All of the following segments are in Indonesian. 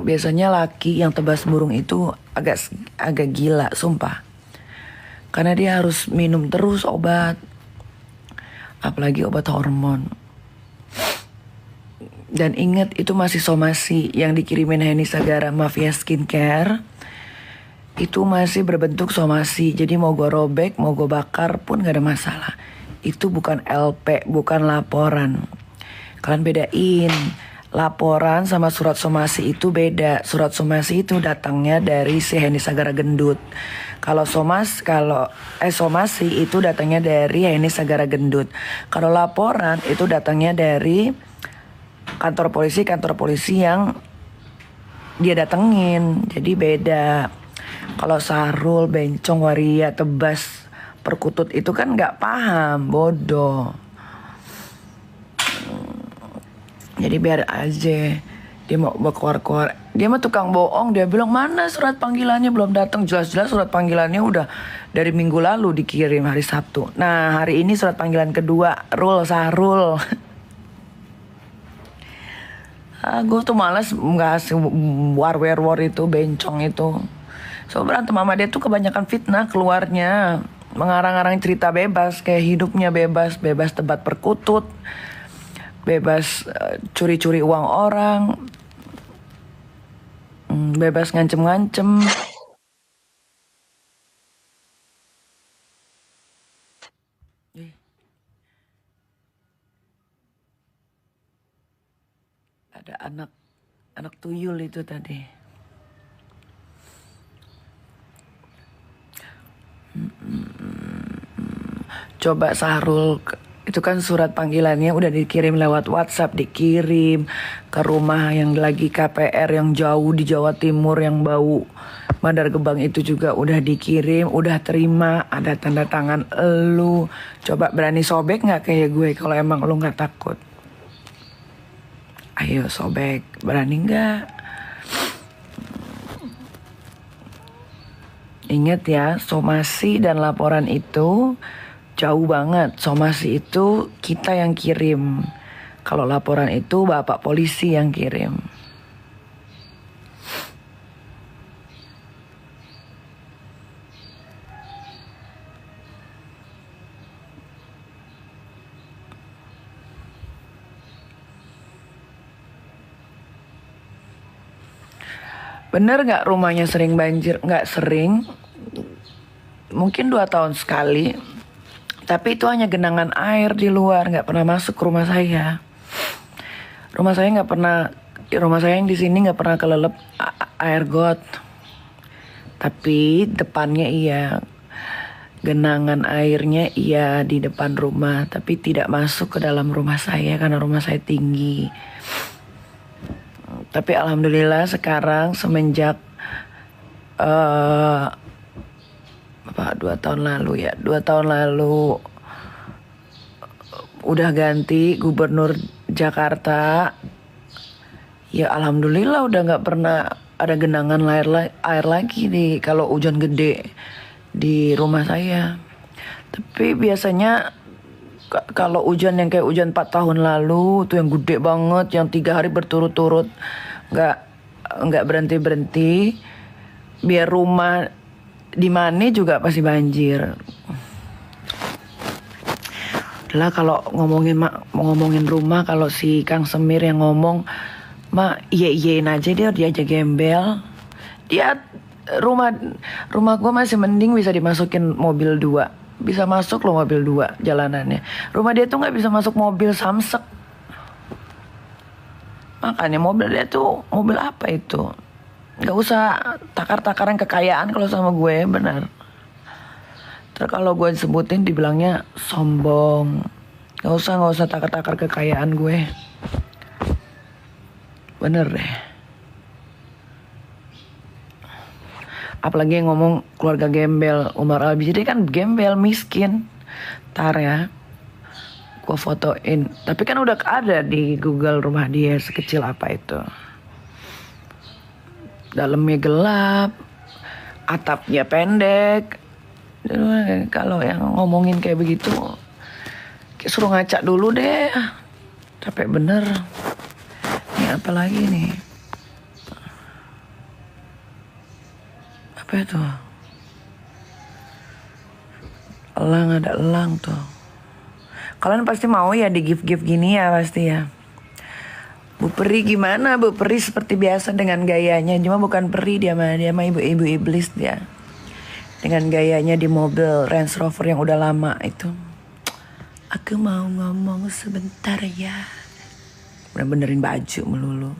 Biasanya laki yang tebas burung itu agak gila, sumpah. Karena dia harus minum terus obat. Apalagi obat hormon. Dan ingat itu masih somasi yang dikirimin Heni Sagara Mafia Skincare. Itu masih berbentuk somasi. Jadi mau gue robek, mau gue bakar pun gak ada masalah. Itu bukan LP, bukan laporan. Kalian bedain. Laporan sama surat somasi itu beda. Surat somasi itu datangnya dari si Heni Sagara Gendut. Kalau somasi itu datangnya dari Heni Sagara Gendut. Kalau laporan itu datangnya dari kantor polisi yang dia datengin. Jadi beda. Kalau Sahrul, Bencong, Waria, Tebas, Perkutut itu kan nggak paham, bodoh. Jadi biar aja. Dia mau keluar. Dia mah tukang bohong. Dia bilang mana surat panggilannya belum datang. Jelas-jelas surat panggilannya udah dari minggu lalu dikirim hari Sabtu. Nah hari ini surat panggilan kedua. Sahrul. Gue tuh males ngasih war itu, Bencong itu. So berantem sama dia tuh kebanyakan fitnah keluarnya. Mengarang-arang cerita bebas. Kayak hidupnya bebas tebat perkutut. Bebas curi-curi uang orang. Bebas ngancem-ngancem. Ada anak tuyul itu tadi. Coba Sahrul, itu kan surat panggilannya udah dikirim lewat WhatsApp, dikirim ke rumah yang lagi KPR yang jauh di Jawa Timur yang bau Bandar Gebang itu juga udah dikirim, udah terima, ada tanda tangan elu. Coba berani sobek nggak kayak gue kalau emang lu nggak takut? Ayo sobek, berani nggak? Ingat ya, somasi dan laporan itu jauh banget. Somasi itu kita yang kirim. Kalau laporan itu bapak polisi yang kirim. Bener gak rumahnya sering banjir? Gak sering. Mungkin 2 tahun sekali. Tapi itu hanya genangan air di luar, nggak pernah masuk ke rumah saya. Rumah saya yang di sini nggak pernah kelelep air got. Tapi depannya iya, genangan airnya iya di depan rumah, tapi tidak masuk ke dalam rumah saya karena rumah saya tinggi. Tapi alhamdulillah sekarang semenjak 2 tahun lalu udah ganti gubernur Jakarta. Ya alhamdulillah udah nggak pernah ada genangan air lagi kalau hujan gede di rumah saya. Tapi biasanya kalau hujan yang kayak hujan 4 tahun lalu tuh yang gede banget, yang 3 hari berturut-turut nggak berhenti, biar rumah di mana juga pasti banjir. Lah kalau ngomongin rumah, kalau si Kang Semir yang ngomong, iyain aja dia aja gembel. Dia rumah gue masih mending bisa dimasukin mobil 2. Bisa masuk loh mobil 2 jalanannya. Rumah dia tuh nggak bisa masuk mobil Samsek. Makanya mobil dia tuh mobil apa itu? Gak usah takar-takaran kekayaan kalau sama gue, benar. Terus kalau gue disebutin dibilangnya sombong. Gak usah takar-takar kekayaan gue. Bener deh. Apalagi yang ngomong keluarga gembel, Umar Al-Bijri kan gembel, miskin. Ntar ya, gue fotoin. Tapi kan udah ada di Google rumah dia sekecil apa itu. Dalamnya gelap, atapnya pendek. Kalau yang ngomongin kayak begitu, suruh ngaca dulu deh. Capek bener. Ini apa lagi nih? Apa itu? Elang, ada elang tuh. Kalian pasti mau ya di gift-gift gini ya pasti ya. Bu Peri gimana? Bu Peri seperti biasa dengan gayanya. Cuma bukan peri dia mah ibu-ibu iblis dia. Dengan gayanya di mobil Range Rover yang udah lama itu. Aku mau ngomong sebentar ya. Udah benerin baju melulu.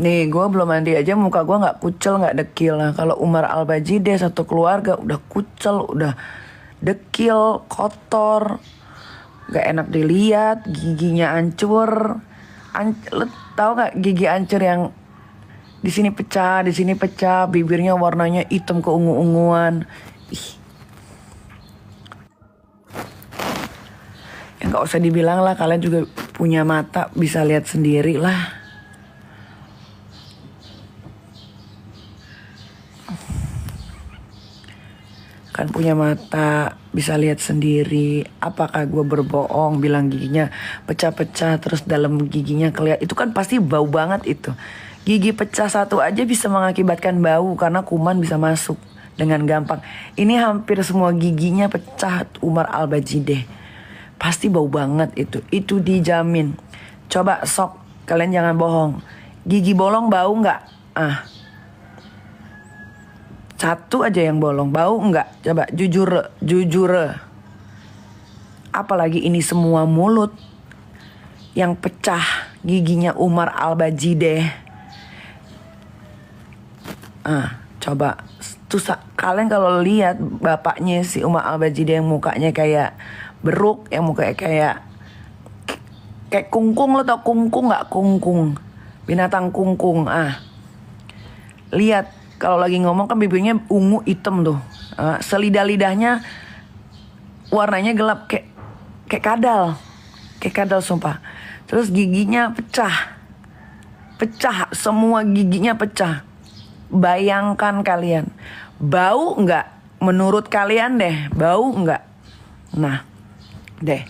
Nih gue belum mandi aja muka gue nggak kucel nggak dekil. Nah kalau Umar Al-Bajideh satu keluarga udah kucel, udah dekil, kotor, nggak enak dilihat, giginya hancur. Lo tau nggak gigi hancur yang di sini pecah, bibirnya warnanya hitam keungu-unguan. Ih. Ya nggak usah dibilang lah, kalian juga punya mata bisa lihat sendiri lah. Kan punya mata bisa lihat sendiri. Apakah gue berbohong bilang giginya pecah-pecah terus dalam giginya kelihatan? Itu kan pasti bau banget itu. Gigi pecah satu aja bisa mengakibatkan bau karena kuman bisa masuk dengan gampang. Ini hampir semua giginya pecah Umar Al-Bajideh. Pasti bau banget itu. Itu dijamin. Coba sok, kalian jangan bohong. Gigi bolong bau nggak? Satu aja yang bolong, bau enggak? Coba jujur. Apalagi ini semua mulut yang pecah giginya Umar Al-Bajideh. Coba tuh kalian kalau lihat bapaknya si Umar Al-Bajideh yang mukanya kayak beruk, yang mukanya kayak kungkung. Lo tau kungkung nggak? Kungkung, binatang kungkung. Lihat. Kalau lagi ngomong kan bibirnya ungu hitam tuh. Selidah-lidahnya warnanya gelap kayak kadal. Kayak kadal sumpah. Terus giginya pecah. Semua giginya pecah. Bayangkan kalian. Bau nggak? Menurut kalian deh, bau nggak? Nah, deh.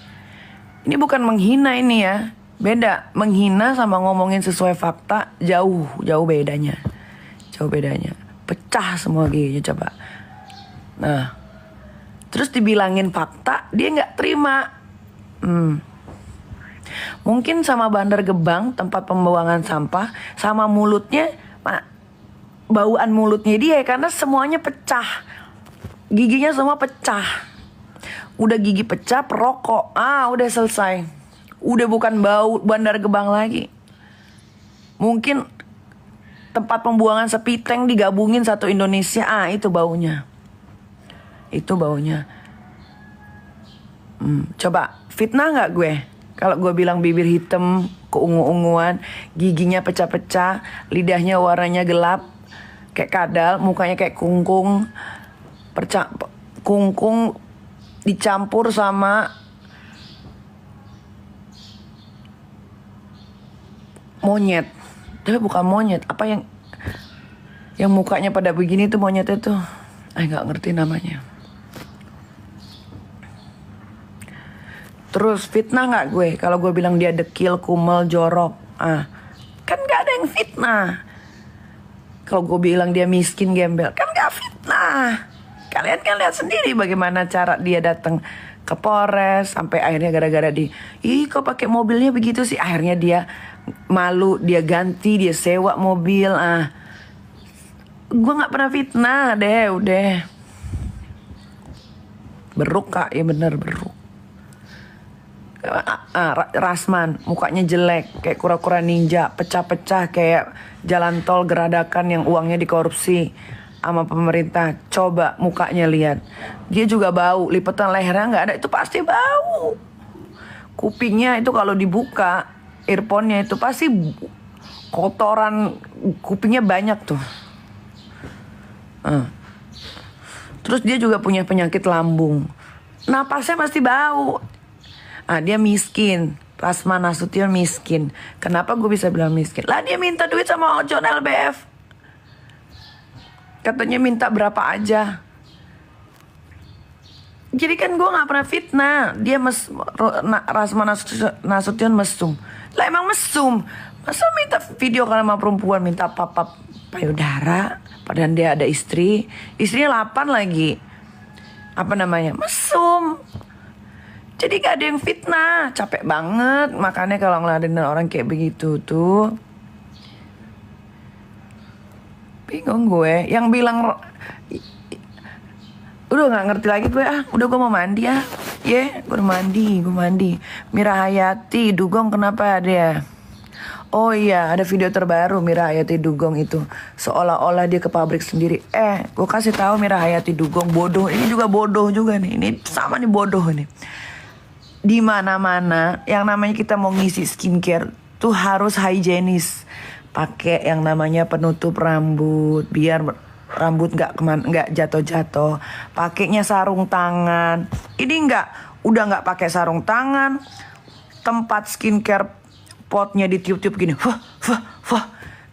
Ini bukan menghina ini ya. Beda. Menghina sama ngomongin sesuai fakta jauh bedanya. Pecah semua giginya coba. Nah, terus dibilangin fakta dia nggak terima. Mungkin sama Bandar Gebang tempat pembuangan sampah, sama mulutnya, bauan mulutnya dia karena semuanya pecah. Giginya semua pecah. Udah gigi pecah, perokok. Udah selesai. Udah bukan bau Bandar Gebang lagi. Mungkin tempat pembuangan sepiteng digabungin satu Indonesia. Itu baunya. Coba fitnah nggak gue? Kalau gue bilang bibir hitam, keungu-unguan, giginya pecah-pecah, lidahnya warnanya gelap, kayak kadal, mukanya kayak kungkung, kungkung dicampur sama monyet. Tapi bukan monyet, apa yang mukanya pada begini tuh monyetnya tuh. Nggak ngerti namanya. Terus fitnah nggak gue kalau gue bilang dia dekil, kumel, jorok? Kan nggak ada yang fitnah. Kalau gue bilang dia miskin, gembel, kan nggak fitnah. Kalian kan lihat sendiri bagaimana cara dia datang ke Polres sampai akhirnya gara-gara kok pakai mobilnya begitu sih, akhirnya dia malu, dia ganti, dia sewa mobil. Gue nggak pernah fitnah deh, udah. Beruk kak, ya bener beruk. Rasman mukanya jelek kayak kura-kura ninja, pecah-pecah kayak jalan tol geradakan yang uangnya dikorupsi sama pemerintah. Coba mukanya lihat, dia juga bau, lipatan lehernya nggak ada, itu pasti bau. Kupingnya itu kalau dibuka earphone-nya itu pasti kotoran kupingnya banyak tuh. Terus dia juga punya penyakit lambung, napasnya pasti bau. Dia miskin, Rasma Nasution miskin. Kenapa gue bisa bilang miskin? Lah dia minta duit sama John LBF. Katanya minta berapa aja. Jadi kan gue gak pernah fitnah. Dia Rasma Nasution mesum. Lah emang mesum. Masa minta video kalau sama perempuan, minta papap payudara, padahal dia ada istri. Istrinya 8 lagi. Apa namanya? Mesum. Jadi gak ada yang fitnah. Capek banget. Makanya kalau ngeladenin orang kayak begitu tuh, bingung gue. Yang bilang udah gak ngerti lagi gue. Udah gue mau mandi ya. Gue udah mandi. Mira Hayati Dugong kenapa dia? Oh iya, ada video terbaru Mira Hayati Dugong itu seolah-olah dia ke pabrik sendiri. Gue kasih tahu Mira Hayati Dugong bodoh. Ini juga bodoh juga nih. Ini sama nih bodoh nih. Di mana-mana yang namanya kita mau ngisi skincare tuh harus higienis. Pakai yang namanya penutup rambut biar rambut nggak jatuh-jatuh. Pakainya sarung tangan. Ini udah nggak pakai sarung tangan. Tempat skincare potnya ditiup-tiup gini,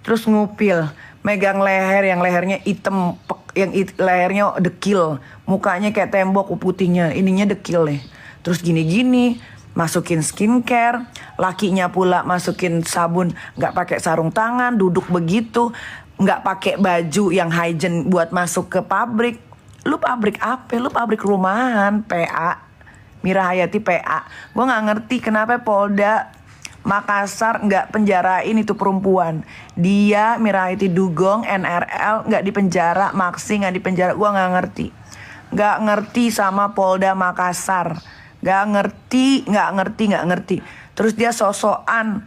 terus ngupil, megang leher yang lehernya hitam, yang lehernya dekil, mukanya kayak tembok putihnya, ininya dekil nih. Terus gini-gini, masukin skincare, lakinya pula masukin sabun, nggak pakai sarung tangan, duduk begitu, nggak pakai baju yang hygiene buat masuk ke pabrik. Lu pabrik apa? Lu pabrik rumahan, PA, Mira Hayati PA. Gue nggak ngerti kenapa Polda Makassar nggak penjarain itu perempuan. Dia Mira Hayati Dugong NRL nggak dipenjara, Maksi nggak dipenjara. Gua nggak ngerti sama Polda Makassar. Nggak ngerti. Terus dia sosokan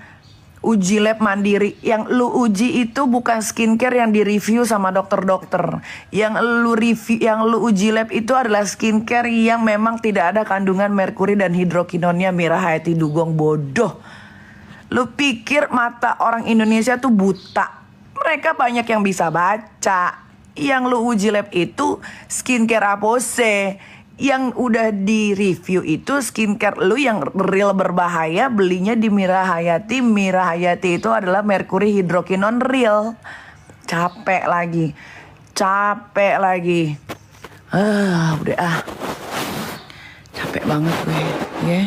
uji lab mandiri. Yang lu uji itu bukan skincare yang direview sama dokter-dokter. Yang lu uji lab itu adalah skincare yang memang tidak ada kandungan merkuri dan hidrokinonnya. Mira Hayati Dugong bodoh. Lu pikir mata orang Indonesia tuh buta? Mereka banyak yang bisa baca. Yang lu uji lab itu skincare apose. Yang udah di review itu skincare lu yang real berbahaya, belinya di Mira Hayati. Mira Hayati itu adalah merkuri hidrokinon real. Capek lagi. Udah capek banget gue, ya.